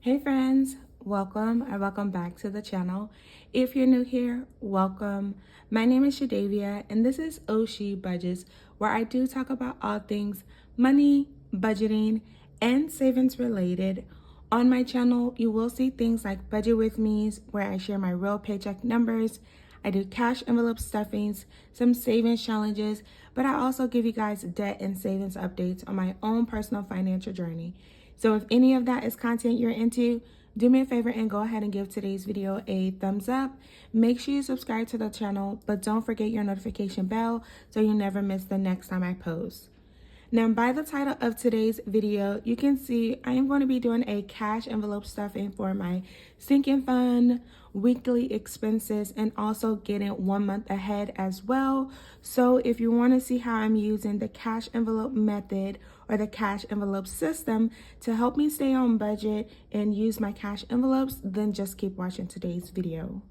Hey friends, welcome or welcome back to the channel. If you're new here, welcome. My name is Shadavia and this is Oshi Budgets, where I do talk about all things money, budgeting, and savings related. On my channel, you will see things like budget with me's, where I share my real paycheck numbers. I do cash envelope stuffings, some savings challenges, but I also give you guys debt and savings updates on my own personal financial journey. So if any of that is content you're into, do me a favor and go ahead and give today's video a thumbs up. Make sure you subscribe to the channel, but don't forget your notification bell so you never miss the next time I post. Now, by the title of today's video, you can see I am going to be doing a cash envelope stuffing for my sinking fund, weekly expenses, and also getting 1 month ahead as well. So if you want to see how I'm using the cash envelope method or the cash envelope system to help me stay on budget and use my cash envelopes, then just keep watching today's video.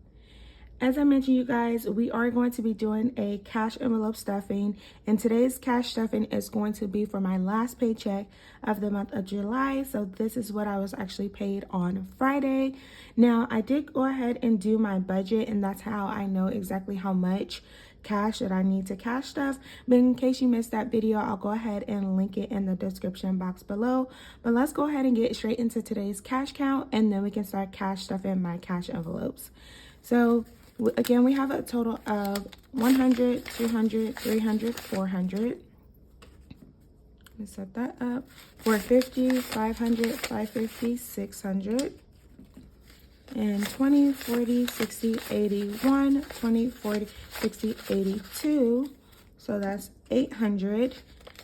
As I mentioned, you guys, we are going to be doing a cash envelope stuffing, and today's cash stuffing is going to be for my last paycheck of the month of July. So this is what I was actually paid on Friday. Now, I did go ahead and do my budget, and that's how I know exactly how much cash that I need to cash stuff. But in case you missed that video, I'll go ahead and link it in the description box below. But let's go ahead and get straight into today's cash count, and then we can start cash stuffing my cash envelopes. So again, we have a total of 100, 200, 300, 400. Let me set that up. 450, 500, 550, 600. And 20, 40, 60, 81, 20, 40, 60, 82. So that's 800.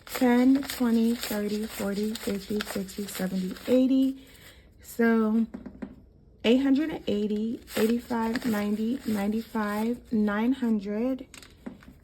10, 20, 30, 40, 50, 60, 70, 80. So 880, 85, 90, 95, 900,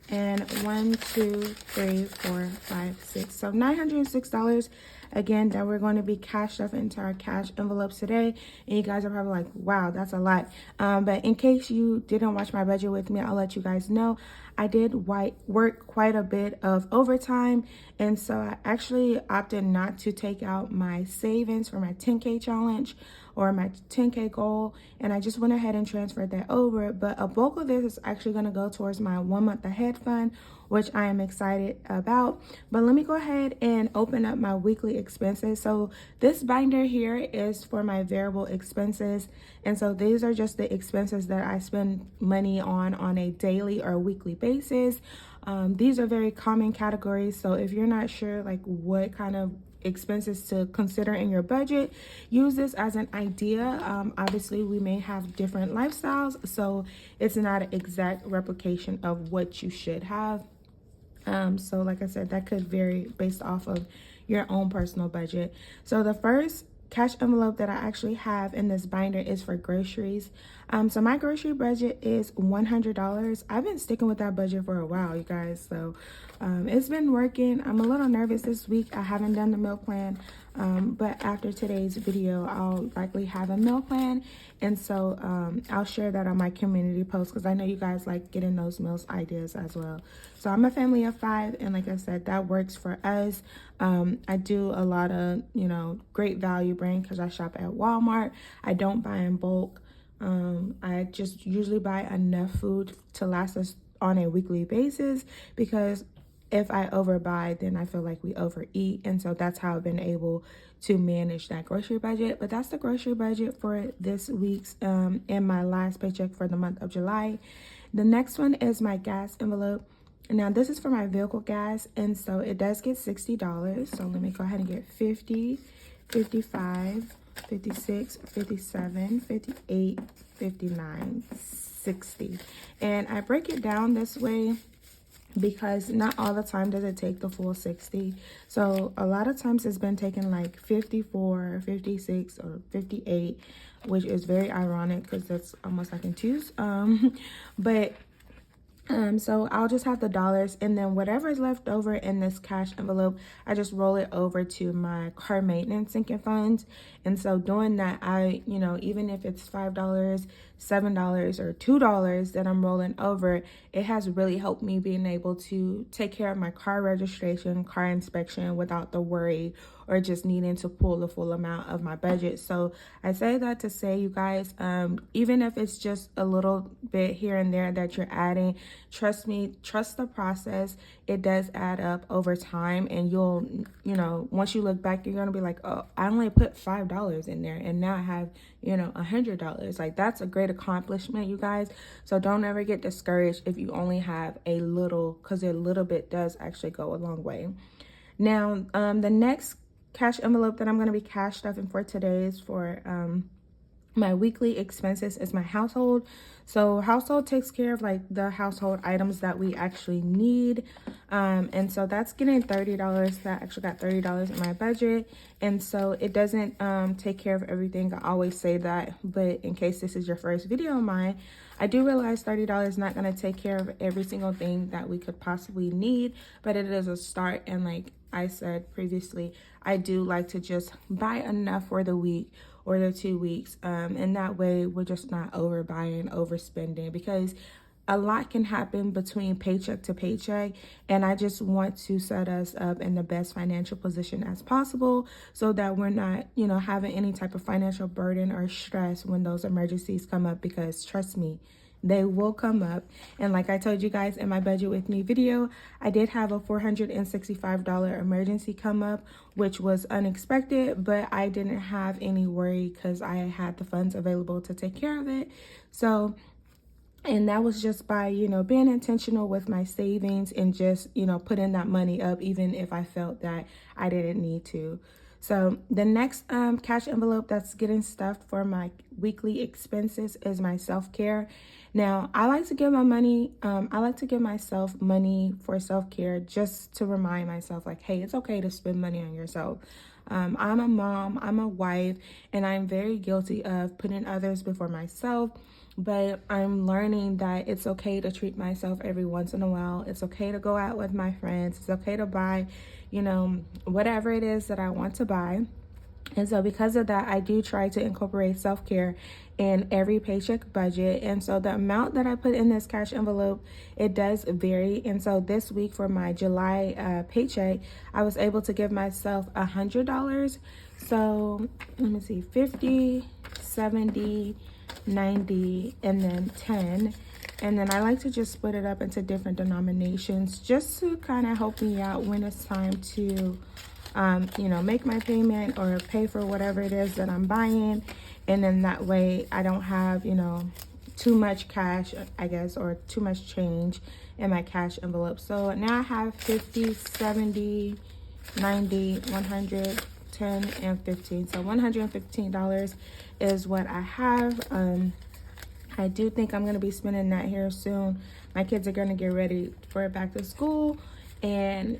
and 1, 2, 3, 4, 5, 6. So $906 again that we're going to be cashed up into our cash envelopes today. And you guys are probably like, wow, that's a lot. But in case you didn't watch my budget with me, I'll let you guys know I did work quite a bit of overtime. And so I actually opted not to take out my savings for my 10K challenge or my 10K goal, and I just went ahead and transferred that over. But a bulk of this is actually going to go towards my 1 month ahead fund, which I am excited about. But let me go ahead and open up my weekly expenses. So this binder here is for my variable expenses, and so these are just the expenses that I spend money on a daily or weekly basis. These are very common categories, so if you're not sure like what kind of expenses to consider in your budget, use this as an idea. Obviously we may have different lifestyles, so it's not an exact replication of what you should have. So like I said, that could vary based off of your own personal budget. So the first cash envelope that I actually have in this binder is for groceries. So my grocery budget is $100. I've been sticking with that budget for a while, you guys. So it's been working. I'm a little nervous this week. I haven't done the meal plan, but after today's video, I'll likely have a meal plan. And so I'll share that on my community post because I know you guys like getting those meals ideas as well. So I'm a family of 5, and like I said, that works for us. I do a lot of, great value brand because I shop at Walmart. I don't buy in bulk. I just usually buy enough food to last us on a weekly basis, because if I overbuy, then I feel like we overeat. And so that's how I've been able to manage that grocery budget. But that's the grocery budget for this week's and my last paycheck for the month of July. The next one is my gas envelope. Now this is for my vehicle gas, and so it does get $60. So let me go ahead and get 50, 55, 56, 57, 58, 59, 60. And I break it down this way because not all the time does it take the full 60. So a lot of times it's been taking like 54, 56, or 58, which is very ironic because that's almost I can choose. So I'll just have the dollars, and then whatever is left over in this cash envelope, I just roll it over to my car maintenance sinking funds. And so doing that, I, even if it's $5, $7, or $2 that I'm rolling over, it has really helped me being able to take care of my car registration, car inspection without the worry or just needing to pull the full amount of my budget. So I say that to say, you guys, even if it's just a little bit here and there that you're adding, trust me, trust the process. It does add up over time, and you'll, once you look back, you're gonna be like, oh, I only put $5 in there and now I have, $100. Like, that's a great accomplishment, you guys. So don't ever get discouraged if you only have a little, because a little bit does actually go a long way. Now, the next cash envelope that I'm going to be cash stuffing for today is for my weekly expenses is my household. So household takes care of like the household items that we actually need. And so that's getting $30. That actually got $30 in my budget. And so it doesn't take care of everything. I always say that, but in case this is your first video of mine, I do realize $30 is not going to take care of every single thing that we could possibly need, but it is a start. And like I said previously, I do like to just buy enough for the week or the 2 weeks, and that way we're just not overbuying, overspending, because a lot can happen between paycheck to paycheck, and I just want to set us up in the best financial position as possible so that we're not, having any type of financial burden or stress when those emergencies come up, because trust me, they will come up. And like I told you guys in my budget with me video, I did have a $465 emergency come up, which was unexpected, but I didn't have any worry because I had the funds available to take care of it. So, and that was just by, being intentional with my savings and just, putting that money up, even if I felt that I didn't need to. So the next cash envelope that's getting stuffed for my weekly expenses is my self-care. Now, I like to give myself money for self-care, just to remind myself, like, hey, it's okay to spend money on yourself. I'm a mom, I'm a wife, and I'm very guilty of putting others before myself. But I'm learning that it's okay to treat myself every once in a while. It's okay to go out with my friends. It's okay to buy, whatever it is that I want to buy. And so because of that, I do try to incorporate self-care in every paycheck budget. And so the amount that I put in this cash envelope, it does vary. And so this week for my July paycheck, I was able to give myself $100. So let me see, 50, 70, 90, and then 10. And then I like to just split it up into different denominations just to kind of help me out when it's time to make my payment or pay for whatever it is that I'm buying. And then that way I don't have, too much cash, I guess, or too much change in my cash envelope. So now I have 50, 70, 90, 100, 10, and 15. So $115 is what I have. I do think I'm going to be spending that here soon. My kids are going to get ready for back to school. And,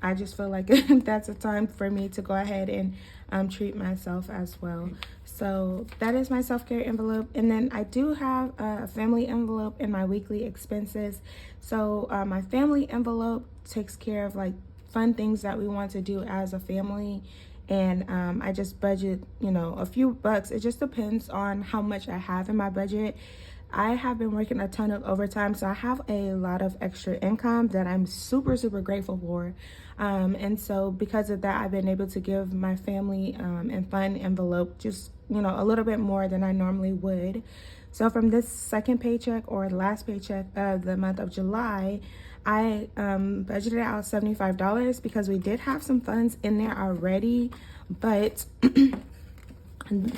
I just feel like that's a time for me to go ahead and treat myself as well. So that is my self-care envelope. And then I do have a family envelope in my weekly expenses. So my family envelope takes care of like fun things that we want to do as a family. And I just budget, a few bucks. It just depends on how much I have in my budget. I have been working a ton of overtime, so I have a lot of extra income that I'm super, super grateful for. And so because of that, I've been able to give my family and fun envelope just, a little bit more than I normally would. So from this second paycheck or last paycheck of the month of July, I budgeted out $75 because we did have some funds in there already, but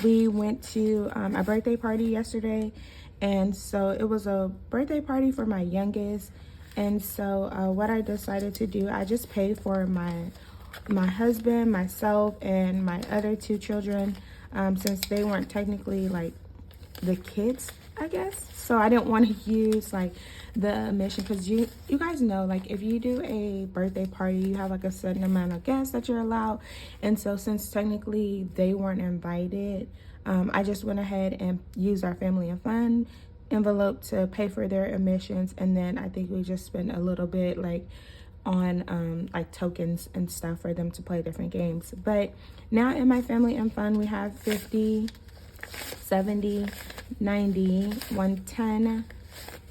we went to a birthday party yesterday. And so it was a birthday party for my youngest. And so what I decided to do, I just paid for my husband, myself, and my other 2 children, since they weren't technically like the kids, I guess. So I didn't want to use like the admission, because you guys know, like if you do a birthday party, you have like a certain amount of guests that you're allowed. And so since technically they weren't invited, I just went ahead and used our family and fun envelope to pay for their admissions. And then I think we just spent a little bit like on like tokens and stuff for them to play different games. But now in my family and fun, we have 50, 70, 90, 110,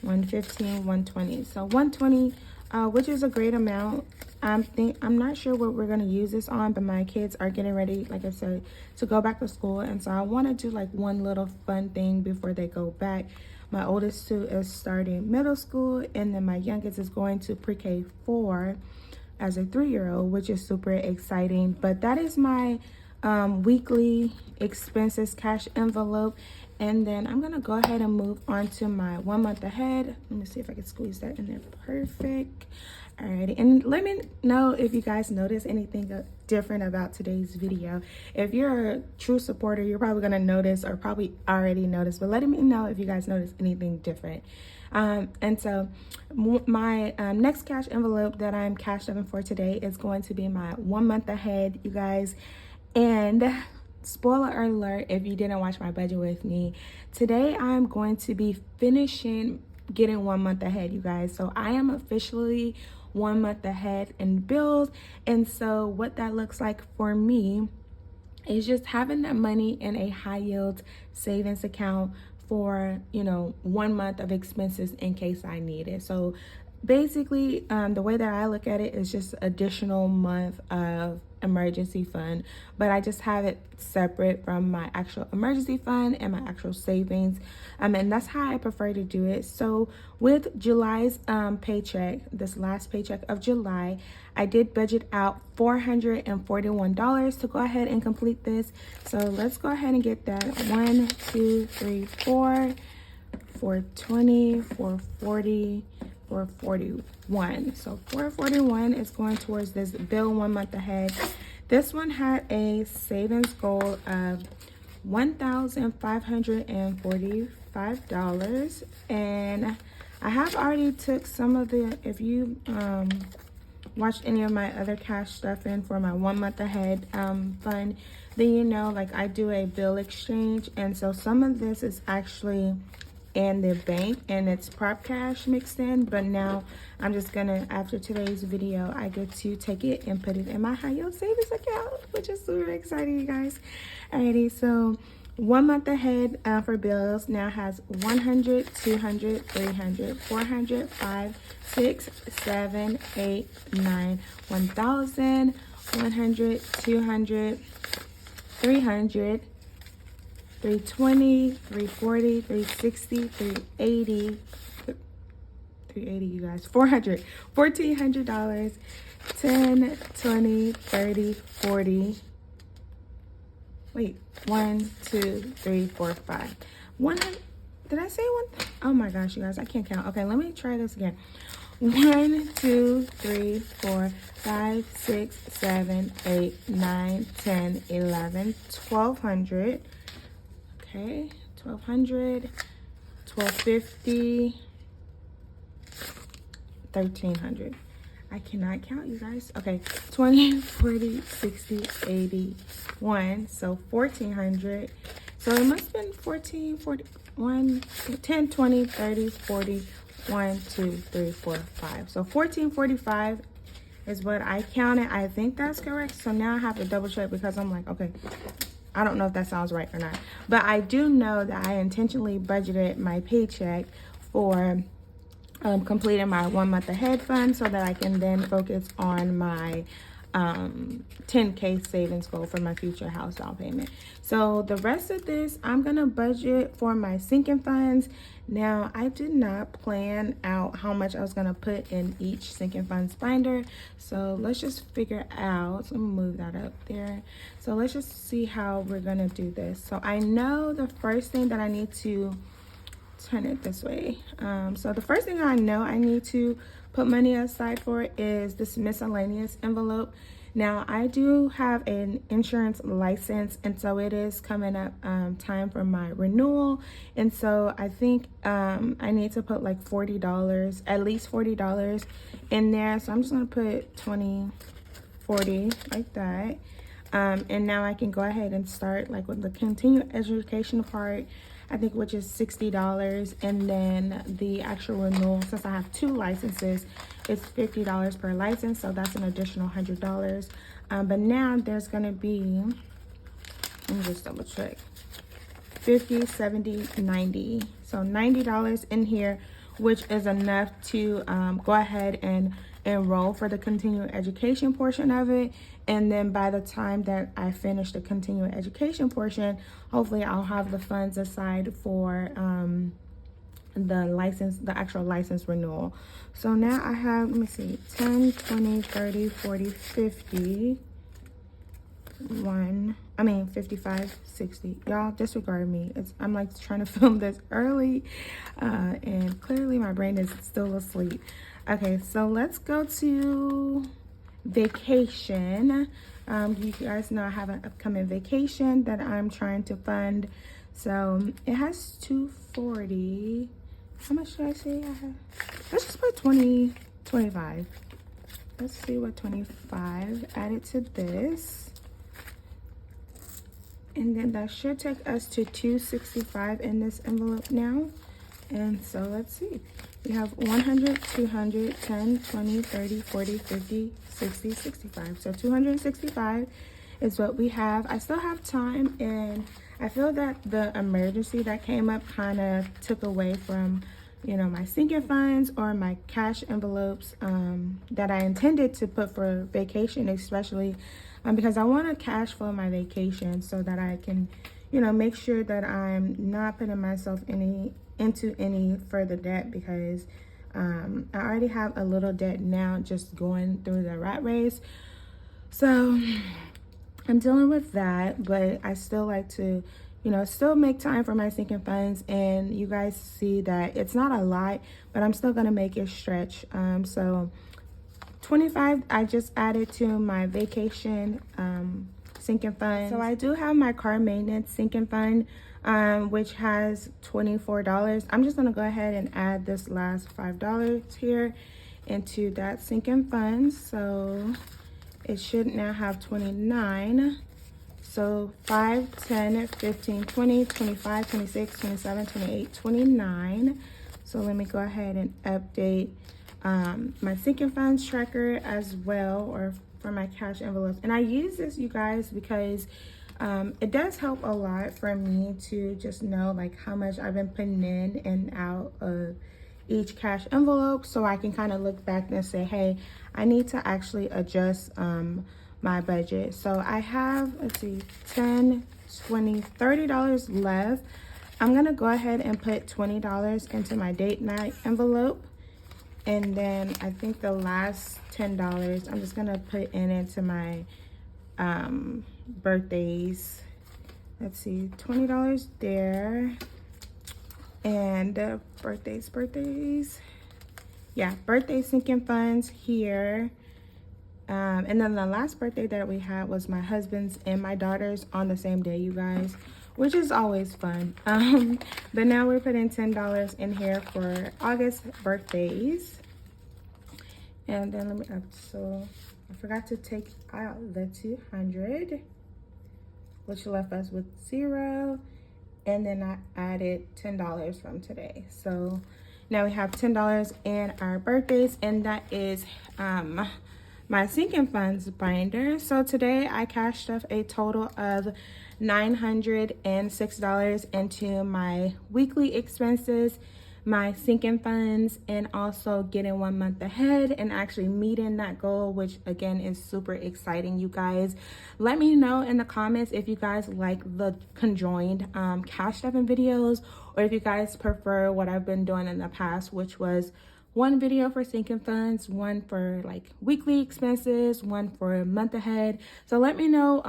115, 120. So 120, which is a great amount. I'm not sure what we're gonna use this on, but my kids are getting ready, like I said, to go back to school, and so I want to do like one little fun thing before they go back. My oldest two is starting middle school, and then my youngest is going to pre-K 4 as a 3-year-old, which is super exciting. But that is my weekly expenses cash envelope. And then I'm gonna go ahead and move on to my 1 month ahead. Let me see if I can squeeze that in there. Perfect. Alrighty, and let me know if you guys notice anything different about today's video. If you're a true supporter, you're probably gonna notice, or probably already noticed, but let me know if you guys notice anything different. And so my next cash envelope that I'm cash stuffing for today is going to be my 1 month ahead, you guys. And spoiler alert, if you didn't watch my budget with me, today I'm going to be finishing getting 1 month ahead, you guys. So I am officially 1 month ahead in bills. And so what that looks like for me is just having that money in a high yield savings account for, you know, 1 month of expenses in case I need it. So basically, the way that I look at it is just additional month of emergency fund, but I just have it separate from my actual emergency fund and my actual savings, and that's how I prefer to do it. So with July's paycheck, this last paycheck of July, I did budget out $441 to go ahead and complete this. So let's go ahead and get that. 1 2 3 4 420 440 441. So 441 is going towards this bill 1 month ahead. This one had a savings goal of $1,545, and I have already took some of the, if you watched any of my other cash stuffing for my 1 month ahead fund, then you know, like, I do a bill exchange, and so some of this is actually in the bank and it's prop cash mixed in, but now I'm just gonna, after today's video, I get to take it and put it in my high yield savings account, which is super exciting, you guys. Alrighty, so 1 month ahead for bills now has 100, 200, 300, 400, 5, 6, 7, 8, 9, 1,000, 100, 200, 300, 320, 340, 360, 380, 380, you guys, 400, $1,400, 10, 20, 30, 40. Wait, 1, 2, 3, 4, 5. 100, did I say one? Oh my gosh, you guys, I can't count. Okay, let me try this again. 1, 2, 3, 4, 5, 6, 7, 8, 9, 10, 11, 1,200. Okay, 1,200, 1,250, 1,300. I cannot count, you guys. Okay, 20, 40, 60, 80, 1. So 1,400. So it must have been 14, 40, 1, 10, 20, 30, 40, 1, 2, 3, 4, 5. So 1,445 is what I counted. I think that's correct. So now I have to double check because I'm like, okay, I don't know if that sounds right or not, but I do know that I intentionally budgeted my paycheck for completing my 1 month ahead fund so that I can then focus on my 10K savings goal for my future house down payment. So the rest of this, I'm gonna budget for my sinking funds. Now, I did not plan out how much I was gonna put in each sinking funds binder. So let's just figure out, let me move that up there. So let's just see how we're gonna do this. So I know the first thing that I need to turn it this way. So the first thing I know I need to put money aside for is this miscellaneous envelope. Now, I do have an insurance license, and so it is coming up time for my renewal. And so I think I need to put like $40, at least $40 in there. So I'm just gonna put 20, 40 like that. And now I can go ahead and start like with the continuing education part, I think, which is $60, and then the actual renewal, since I have 2 licenses, it's $50 per license, so that's an additional $100. But now there's gonna be, let me just double check, 50, 70, 90. So $90 in here, which is enough to go ahead and enroll for the continuing education portion of it. And then by the time that I finish the continuing education portion, hopefully I'll have the funds aside for the actual license renewal. So now I have, let me see, 10, 20, 30, 40, 50, 55, 60. Y'all disregard me. I'm like trying to film this early and clearly my brain is still asleep. Okay, so let's go to vacation. You guys know I have an upcoming vacation that I'm trying to fund. So it has 240. How much should I say I have? Let's just put 20, 25. Let's see what 25 added to this. And then that should take us to 265 in this envelope now. And so let's see. We have 100, 200, 10, 20, 30, 40, 50, 60, 65. So 265 is what we have. I still have time, and I feel that the emergency that came up kind of took away from, you know, my sinking funds or my cash envelopes that I intended to put for vacation, especially because I want to cash flow my vacation so that I can, you know, make sure that I'm not putting myself into any further debt, because I already have a little debt now just going through the rat race. So I'm dealing with that, but I still like to, you know, still make time for my sinking funds. And you guys see that it's not a lot, but I'm still gonna make it stretch. So 25 I just added to my vacation sinking fund. So I do have my car maintenance sinking fund, which has $24. I'm just gonna go ahead and add this last $5 here into that sinking fund. So it should now have 29. So 5, 10, 15, 20, 25, 26, 27, 28, 29. So let me go ahead and update my sinking funds tracker as well, or for my cash envelopes. And I use this, you guys, because it does help a lot for me to just know like how much I've been putting in and out of each cash envelope, so I can kind of look back and say, hey, I need to actually adjust my budget. So I have, let's see, 10, 20, $30 left. I'm gonna go ahead and put $20 into my date night envelope. And then I think the last $10, I'm just gonna put into my birthdays. Let's see, $20 there. And birthdays. Yeah, birthday sinking funds here. And then the last birthday that we had was my husband's and my daughter's on the same day, you guys, which is always fun. But now we're putting $10 in here for August birthdays. And then let me up. So I forgot to take out the 200, which left us with 0. And then I added $10 from today. So now we have $10 in our birthdays, and that is my sinking funds binder. So today I cashed off a total of $906 into my weekly expenses, my sinking funds, and also getting 1 month ahead and actually meeting that goal, which again is super exciting, you guys. Let me know in the comments if you guys like the conjoined cash stuffing videos, or if you guys prefer what I've been doing in the past, which was one video for sinking funds, one for like weekly expenses, one for a month ahead. So let me know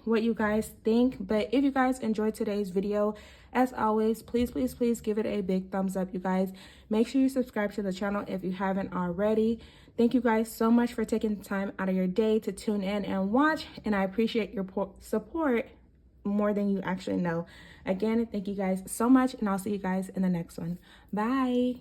what you guys think. But if you guys enjoyed today's video, as always, please give it a big thumbs up, you guys. Make sure you subscribe to the channel if you haven't already. Thank you guys so much for taking the time out of your day to tune in and watch, and I appreciate your support more than you actually know. Again, thank you guys so much, and I'll see you guys in the next one. Bye.